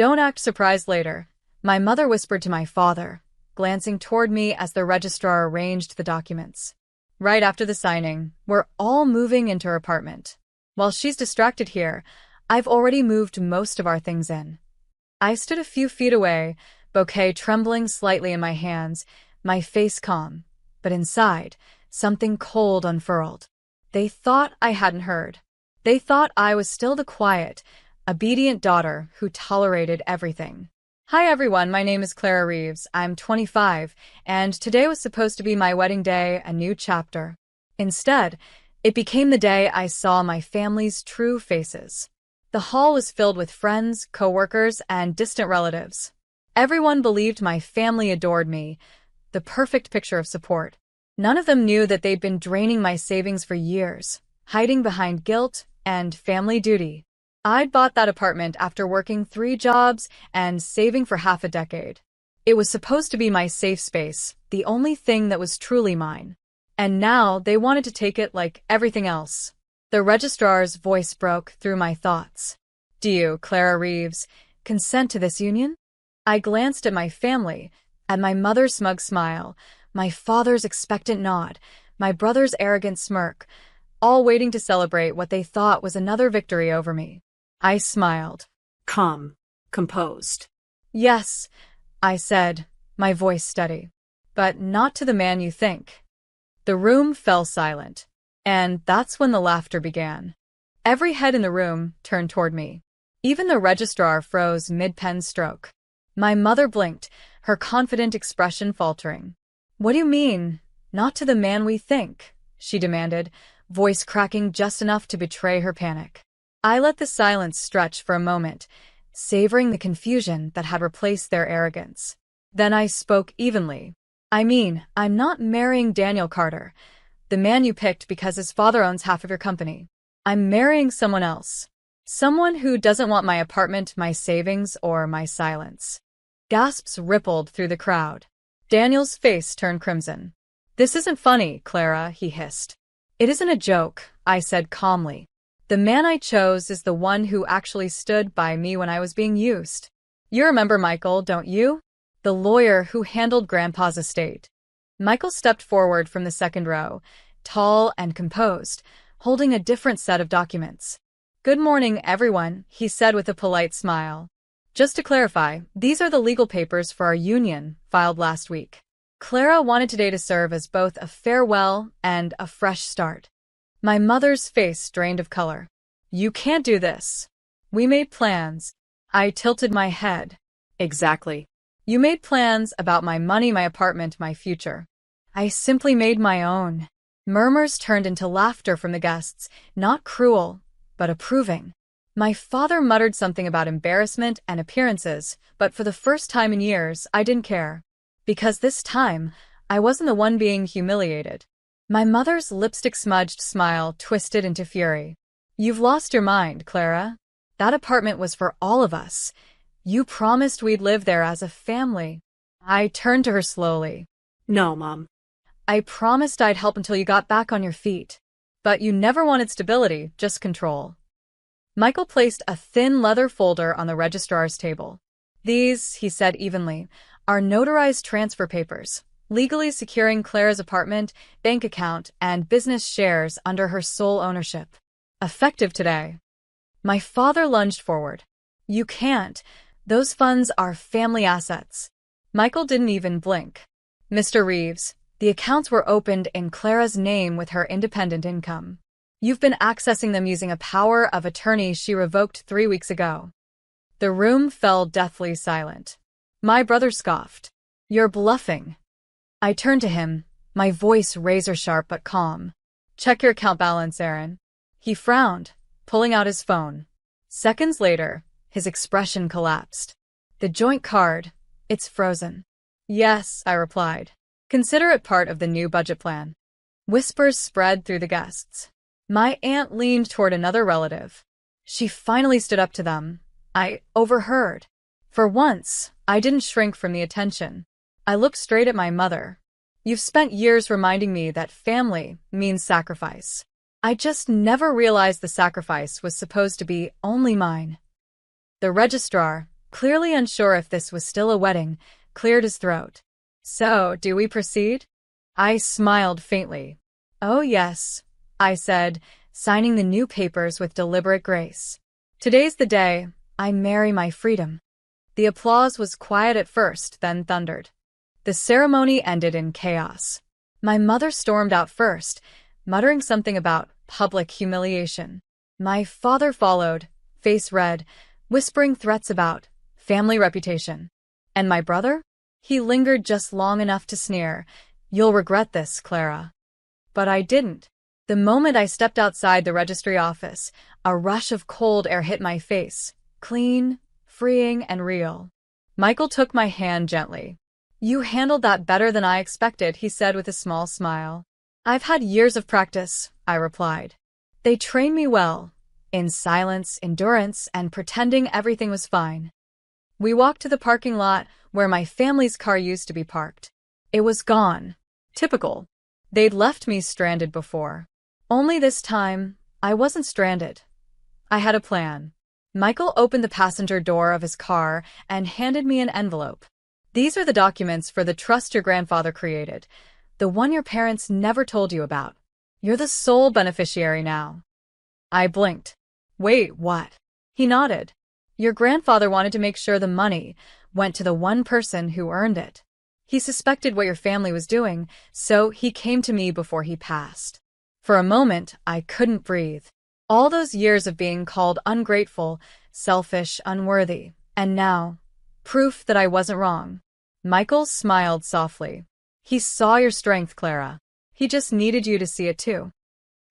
Don't act surprised later, my mother whispered to my father, glancing toward me as the registrar arranged the documents. Right after the signing, we're all moving into her apartment. While she's distracted here, I've already moved most of our things in. I stood a few feet away, bouquet trembling slightly in my hands, my face calm. But inside, something cold unfurled. They thought I hadn't heard. They thought I was still the quiet, obedient daughter who tolerated everything. Hi everyone, my name is Clara Reeves. I'm 25, and today was supposed to be my wedding day, a new chapter. Instead, it became the day I saw my family's true faces. The hall was filled with friends, coworkers, and distant relatives. Everyone believed my family adored me, the perfect picture of support. None of them knew that they'd been draining my savings for years, hiding behind guilt and family duty. I'd bought that apartment after working 3 jobs and saving for half a decade. It was supposed to be my safe space, the only thing that was truly mine. And now they wanted to take it like everything else. The registrar's voice broke through my thoughts. Do you, Clara Reeves, consent to this union? I glanced at my family, at my mother's smug smile, my father's expectant nod, my brother's arrogant smirk, all waiting to celebrate what they thought was another victory over me. I smiled. Calm, composed. Yes, I said, my voice steady. But not to the man you think. The room fell silent, and that's when the laughter began. Every head in the room turned toward me. Even the registrar froze mid-pen stroke. My mother blinked, her confident expression faltering. What do you mean, not to the man we think? She demanded, voice cracking just enough to betray her panic. I let the silence stretch for a moment, savoring the confusion that had replaced their arrogance. Then I spoke evenly. I mean, I'm not marrying Daniel Carter, the man you picked because his father owns half of your company. I'm marrying someone else. Someone who doesn't want my apartment, my savings, or my silence. Gasps rippled through the crowd. Daniel's face turned crimson. This isn't funny, Clara, he hissed. It isn't a joke, I said calmly. The man I chose is the one who actually stood by me when I was being used. You remember Michael, don't you? The lawyer who handled Grandpa's estate. Michael stepped forward from the second row, tall and composed, holding a different set of documents. Good morning, everyone, he said with a polite smile. Just to clarify, these are the legal papers for our union, filed last week. Clara wanted today to serve as both a farewell and a fresh start. My mother's face drained of color. You can't do this. We made plans. I tilted my head. Exactly. You made plans about my money, my apartment, my future. I simply made my own. Murmurs turned into laughter from the guests, not cruel, but approving. My father muttered something about embarrassment and appearances, but for the first time in years, I didn't care. Because this time, I wasn't the one being humiliated. My mother's lipstick-smudged smile twisted into fury. You've lost your mind, Clara. That apartment was for all of us. You promised we'd live there as a family. I turned to her slowly. No, Mom. I promised I'd help until you got back on your feet. But you never wanted stability, just control. Michael placed a thin leather folder on the registrar's table. These, he said evenly, are notarized transfer papers, legally securing Clara's apartment, bank account, and business shares under her sole ownership. Effective today. My father lunged forward. You can't. Those funds are family assets. Michael didn't even blink. Mr. Reeves, the accounts were opened in Clara's name with her independent income. You've been accessing them using a power of attorney she revoked 3 weeks ago. The room fell deathly silent. My brother scoffed. You're bluffing. I turned to him, my voice razor-sharp but calm. Check your account balance, Aaron. He frowned, pulling out his phone. Seconds later, his expression collapsed. The joint card, it's frozen. Yes, I replied. Consider it part of the new budget plan. Whispers spread through the guests. My aunt leaned toward another relative. She finally stood up to them. I overheard. For once, I didn't shrink from the attention. I looked straight at my mother. You've spent years reminding me that family means sacrifice. I just never realized the sacrifice was supposed to be only mine. The registrar, clearly unsure if this was still a wedding, cleared his throat. So, do we proceed? I smiled faintly. Oh yes, I said, signing the new papers with deliberate grace. Today's the day I marry my freedom. The applause was quiet at first, then thundered. The ceremony ended in chaos. My mother stormed out first, muttering something about public humiliation. My father followed, face red, whispering threats about family reputation. And my brother? He lingered just long enough to sneer, "You'll regret this, Clara." But I didn't. The moment I stepped outside the registry office, a rush of cold air hit my face, clean, freeing, and real. Michael took my hand gently. "You handled that better than I expected," he said with a small smile. "I've had years of practice," I replied. "They trained me well, in silence, endurance, and pretending everything was fine." We walked to the parking lot where my family's car used to be parked. It was gone. Typical. They'd left me stranded before. Only this time, I wasn't stranded. I had a plan. Michael opened the passenger door of his car and handed me an envelope. "These are the documents for the trust your grandfather created, the one your parents never told you about. You're the sole beneficiary now." I blinked. "Wait, what?" He nodded. "Your grandfather wanted to make sure the money went to the one person who earned it. He suspected what your family was doing, so he came to me before he passed." For a moment, I couldn't breathe. All those years of being called ungrateful, selfish, unworthy, and now, proof that I wasn't wrong. Michael smiled softly. "He saw your strength, Clara. He just needed you to see it too."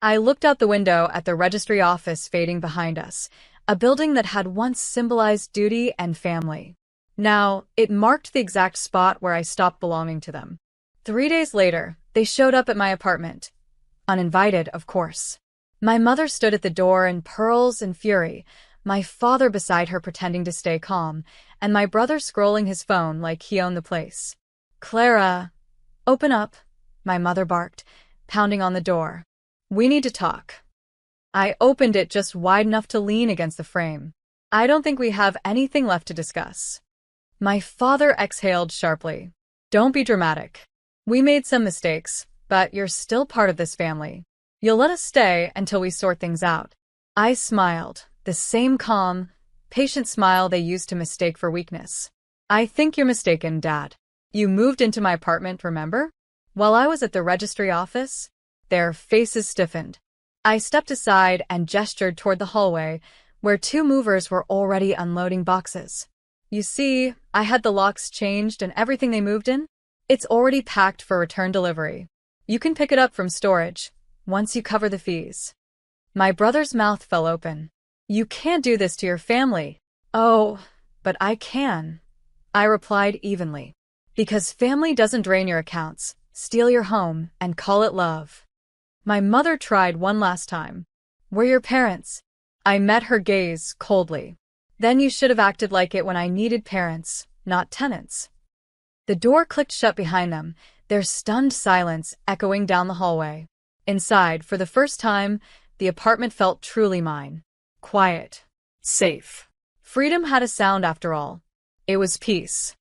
I looked out the window at the registry office fading behind us, a building that had once symbolized duty and family. Now, it marked the exact spot where I stopped belonging to them. 3 days later, they showed up at my apartment. Uninvited, of course. My mother stood at the door in pearls and fury, my father beside her pretending to stay calm, and my brother scrolling his phone like he owned the place. "Clara, open up," my mother barked, pounding on the door. "We need to talk." I opened it just wide enough to lean against the frame. "I don't think we have anything left to discuss." My father exhaled sharply. "Don't be dramatic. We made some mistakes, but you're still part of this family. You'll let us stay until we sort things out." I smiled, the same calm, patient smile they used to mistake for weakness. "I think you're mistaken, Dad. You moved into my apartment, remember? While I was at the registry office." Their faces stiffened. I stepped aside and gestured toward the hallway, where 2 movers were already unloading boxes. "You see, I had the locks changed and everything they moved in. It's already packed for return delivery. You can pick it up from storage, once you cover the fees." My brother's mouth fell open. "You can't do this to your family." "Oh, but I can," I replied evenly. "Because family doesn't drain your accounts, steal your home, and call it love." My mother tried one last time. "We're your parents." I met her gaze coldly. "Then you should have acted like it when I needed parents, not tenants." The door clicked shut behind them, their stunned silence echoing down the hallway. Inside, for the first time, the apartment felt truly mine. Quiet. Safe. Freedom had a sound after all. It was peace.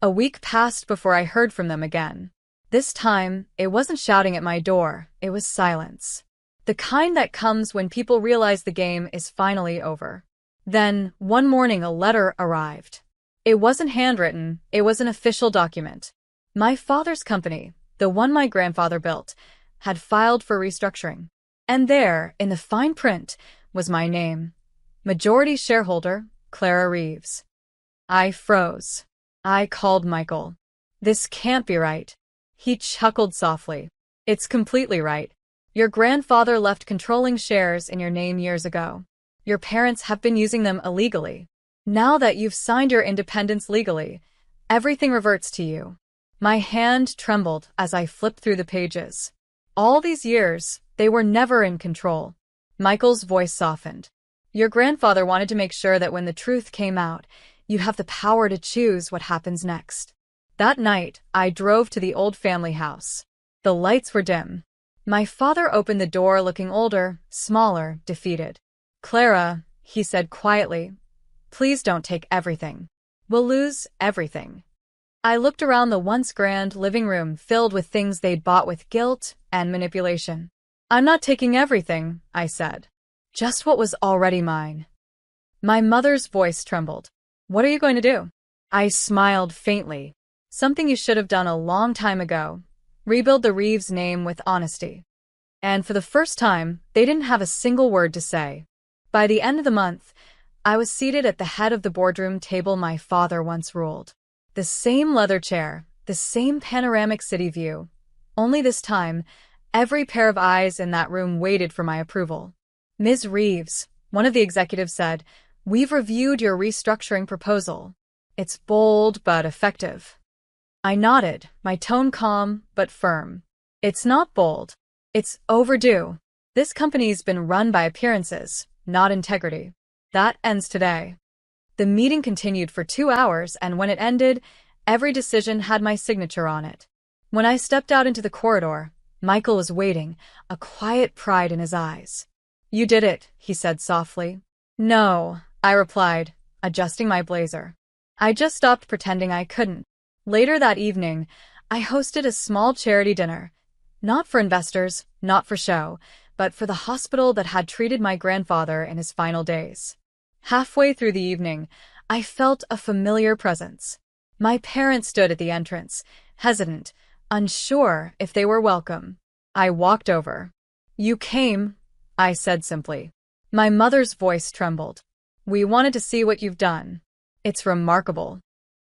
A week passed before I heard from them again. This time, it wasn't shouting at my door, it was silence. The kind that comes when people realize the game is finally over. Then, one morning a letter arrived. It wasn't handwritten, it was an official document. My father's company, the one my grandfather built, had filed for restructuring. And there, in the fine print, was my name. Majority shareholder, Clara Reeves. I froze. I called Michael. "This can't be right." He chuckled softly. "It's completely right. Your grandfather left controlling shares in your name years ago. Your parents have been using them illegally. Now that you've signed your independence legally, everything reverts to you." My hand trembled as I flipped through the pages. All these years, they were never in control. Michael's voice softened. "Your grandfather wanted to make sure that when the truth came out, you have the power to choose what happens next." That night, I drove to the old family house. The lights were dim. My father opened the door looking older, smaller, defeated. "Clara," he said quietly, "please don't take everything. We'll lose everything. I looked around the once grand living room filled with things they'd bought with guilt and manipulation. I'm not taking everything, I said. Just what was already mine. My mother's voice trembled. What are you going to do? I smiled faintly. Something you should have done a long time ago. Rebuild the Reeves name with honesty. And for the first time, they didn't have a single word to say. By the end of the month, I was seated at the head of the boardroom table my father once ruled. The same leather chair, the same panoramic city view. Only this time, every pair of eyes in that room waited for my approval. Ms. Reeves, one of the executives said, we've reviewed your restructuring proposal. It's bold but effective. I nodded, my tone calm but firm. It's not bold. It's overdue. This company's been run by appearances, not integrity. That ends today. The meeting continued for 2 hours, and when it ended, every decision had my signature on it. When I stepped out into the corridor, Michael was waiting, a quiet pride in his eyes. You did it, he said softly. No, I replied, adjusting my blazer. I just stopped pretending I couldn't. Later that evening, I hosted a small charity dinner. Not for investors, not for show, but for the hospital that had treated my grandfather in his final days. Halfway through the evening, I felt a familiar presence. My parents stood at the entrance, hesitant, unsure if they were welcome. I walked over. You came, I said simply. My mother's voice trembled. We wanted to see what you've done. It's remarkable.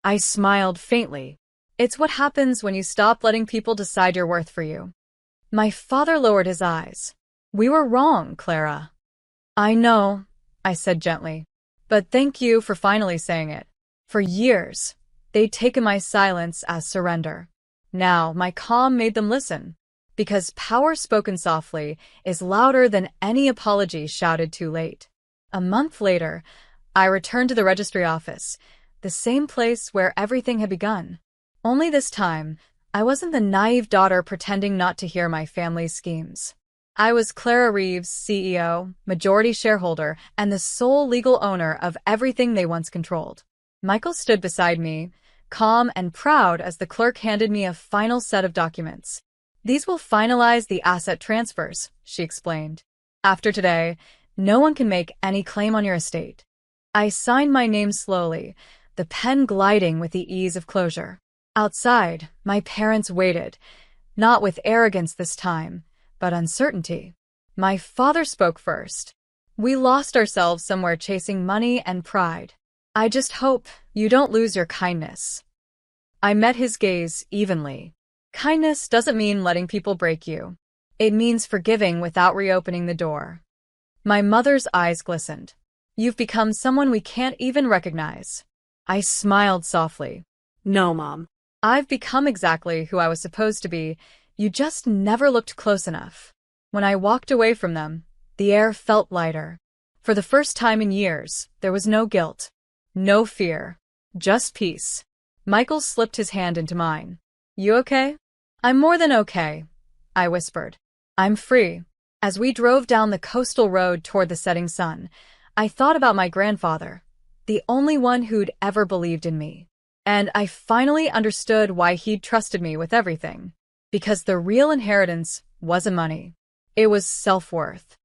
I smiled faintly. It's what happens when you stop letting people decide your worth for you. My father lowered his eyes. We were wrong, Clara. I know, I said gently. But thank you for finally saying it. For years, they'd taken my silence as surrender. Now, my calm made them listen. Because power spoken softly is louder than any apology shouted too late. A month later, I returned to the registry office, the same place where everything had begun. Only this time, I wasn't the naive daughter pretending not to hear my family's schemes. I was Clara Reeves, CEO, majority shareholder, and the sole legal owner of everything they once controlled. Michael stood beside me, calm and proud as the clerk handed me a final set of documents. These will finalize the asset transfers, she explained. After today, no one can make any claim on your estate. I signed my name slowly, the pen gliding with the ease of closure. Outside, my parents waited, not with arrogance this time, but uncertainty. My father spoke first. We lost ourselves somewhere chasing money and pride. I just hope you don't lose your kindness. I met his gaze evenly. Kindness doesn't mean letting people break you. It means forgiving without reopening the door. My mother's eyes glistened. You've become someone we can't even recognize. I smiled softly. No, Mom. I've become exactly who I was supposed to be. You just never looked close enough. When I walked away from them, the air felt lighter. For the first time in years, there was no guilt, no fear, just peace. Michael slipped his hand into mine. You okay? I'm more than okay, I whispered. I'm free. As we drove down the coastal road toward the setting sun, I thought about my grandfather, the only one who'd ever believed in me. And I finally understood why he'd trusted me with everything. Because the real inheritance wasn't money. It was self-worth.